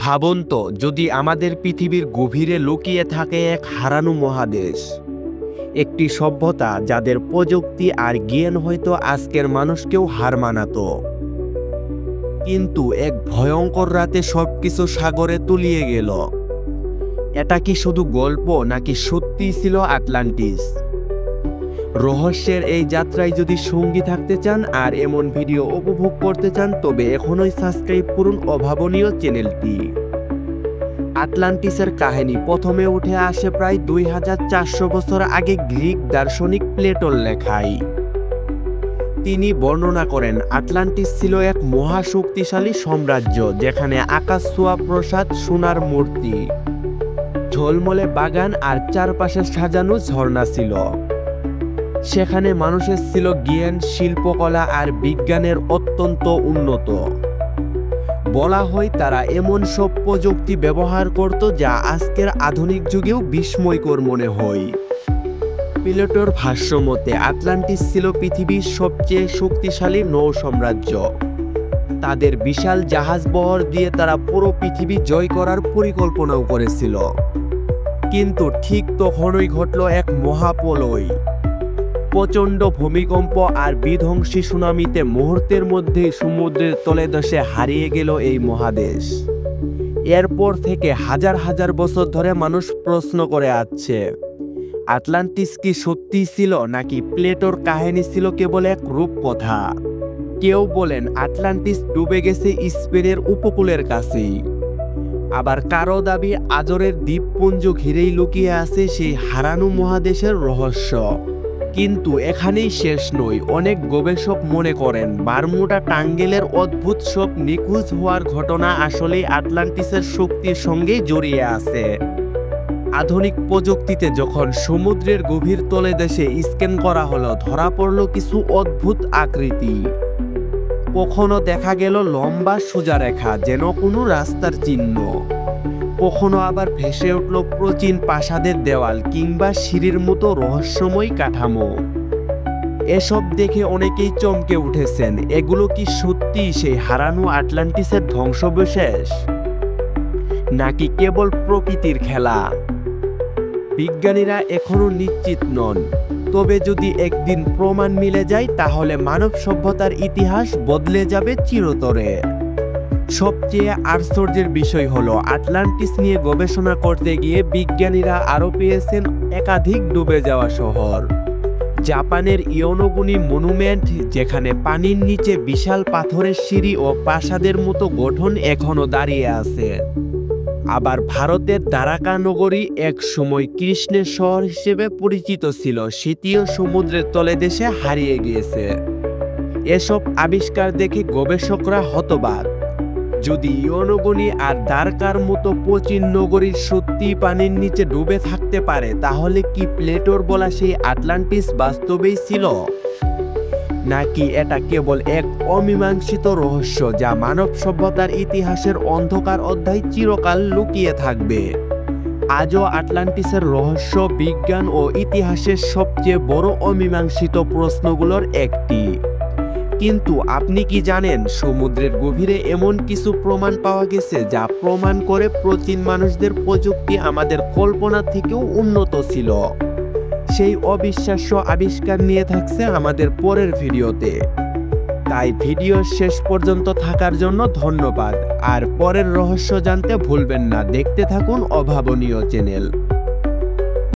ভাবুন তো, যদি আমাদের পৃথিবীর গভীরে লুকিয়ে থাকে এক হারানো মহাদেশ, একটি সভ্যতা যাদের প্রযুক্তি আর জ্ঞান হয়তো আজকের মানুষকেও হার মানাতো, কিন্তু এক ভয়ঙ্কর রাতে সবকিছু সাগরে তলিয়ে গেল। এটা কি শুধু গল্প নাকি সত্যি ছিল আটলান্টিস? রহস্যের এই যাত্রায় যদি সঙ্গী থাকতে চান আর এমন ভিডিও উপভোগ করতে চান, তবে এখনই সাবস্ক্রাইব করুন অভাবনীয় চ্যানেলটি। আটলান্টিসের কাহিনী প্রথমে উঠে আসে প্রায় 2400 বছর আগে গ্রিক দার্শনিক প্লেটোর লেখায়। তিনি বর্ণনা করেন আটলান্টিস ছিল এক মহাশক্তিশালী সাম্রাজ্য, যেখানে আকাশ ছোঁয়া প্রাসাদ, সোনার মূর্তি, ঝলমলে বাগান আর চারপাশে সাজানো ঝর্ণা ছিল। সেখানে মানুষের ছিল জ্ঞান, শিল্পকলা আর বিজ্ঞানের অত্যন্ত উন্নত। বলা হয় তারা এমন সব প্রযুক্তি ব্যবহার করত যা আজকের আধুনিক যুগেও বিস্ময়কর মনে হয়। প্লেটোর ভাষ্য মতে আটলান্টিস ছিল পৃথিবীর সবচেয়ে শক্তিশালী নৌ সাম্রাজ্য। তাদের বিশাল জাহাজ বহর দিয়ে তারা পুরো পৃথিবী জয় করার পরিকল্পনাও করেছিল। কিন্তু ঠিক তখনই ঘটল এক মহাপ্রলয়। প্রচণ্ড ভূমিকম্প আর বিধ্বংসী সুনামিতে মুহূর্তের মধ্যেই সমুদ্রের তলদেশে হারিয়ে গেল এই মহাদেশ। এরপর থেকে হাজার হাজার বছর ধরে মানুষ প্রশ্ন করে আসছে, আটলান্টিস কি সত্যি ছিল নাকি প্লেটোর কাহিনী ছিল কেবল এক রূপকথা? কেউ বলেন আটলান্টিস ডুবে গেছে স্পেনের উপকূলের কাছেই, আবার কারো দাবি আজরের দ্বীপপুঞ্জ ঘিরেই লুকিয়ে আছে সেই হারানো মহাদেশের রহস্য। কিন্তু এখানেই শেষ নয়। অনেক গবেষক মনে করেন বারমুডা ট্রায়াঙ্গেলের অদ্ভুত সব নিখোঁজ হওয়ার ঘটনা আসলেই আটলান্টিসের শক্তির সঙ্গে জড়িয়ে আছে। আধুনিক প্রযুক্তিতে যখন সমুদ্রের গভীর তলদেশে স্ক্যান করা হলো, ধরা পড়ল কিছু অদ্ভুত আকৃতি। কখনো দেখা গেল লম্বা সোজা রেখা, যেন কোনো রাস্তার চিহ্ন। কখনো আবার ভেসে উঠল প্রাচীন প্রাসাদের দেওয়াল কিংবা সিঁড়ির মতো রহস্যময় কাঠামো। এসব দেখে অনেকেই চমকে উঠেছেন। এগুলো কি সত্যি সেই হারানো আটলান্টিসের ধ্বংসাবশেষ, নাকি কেবল প্রকৃতির খেলা? বিজ্ঞানীরা এখনো নিশ্চিত নন। তবে যদি একদিন প্রমাণ মিলে যায়, তাহলে মানব সভ্যতার ইতিহাস বদলে যাবে চিরতরে। সবচেয়ে আশ্চর্যের বিষয় হলো আটলান্টিস নিয়ে গবেষণা করতে গিয়ে বিজ্ঞানীরা আরও পেয়েছেন একাধিক ডুবে যাওয়া শহর। জাপানের ইয়োনোগুনি মনুমেন্ট, যেখানে পানির নিচে বিশাল পাথরের সিঁড়ি ও প্রাসাদের মতো গঠন এখনো দাঁড়িয়ে আছে। আবার ভারতের দ্বারকা নগরী এক সময় কৃষ্ণের শহর হিসেবে পরিচিত ছিল, সেটিও সমুদ্রের তলদেশে হারিয়ে গিয়েছে। এসব আবিষ্কার দেখে গবেষকরা হতবাক। যদি ইয়োনোগুনি আর দ্বারকার মতো প্রাচীন নগরী সত্যি পানির নিচে ডুবে থাকতে পারে, তাহলে কি প্লেটোর বলা সেই আটলান্টিস বাস্তবেই ছিল, নাকি এটা কেবল এক অমীমাংসিত রহস্য যা মানব সভ্যতার ইতিহাসের অন্ধকার অধ্যায় চিরকাল লুকিয়ে থাকবে? আজও আটলান্টিসের রহস্য বিজ্ঞান ও ইতিহাসের সবচেয়ে বড় অমীমাংসিত প্রশ্নগুলোর একটি। কিন্তু আপনি কি জানেন, সমুদ্রের গভীরে এমন কিছু প্রমাণ পাওয়া গেছে যা প্রমাণ করে প্রাচীন মানুষদের প্রযুক্তি আমাদের কল্পনা থেকেও উন্নত ছিল। সেই অবিশ্বাস্য আবিষ্কার নিয়ে থাকছে আমাদের পরের ভিডিওতে। তাই ভিডিও শেষ পর্যন্ত থাকার জন্য ধন্যবাদ। আর পরের রহস্য জানতে ভুলবেন না। দেখতে থাকুন অভাবনীয় চ্যানেল।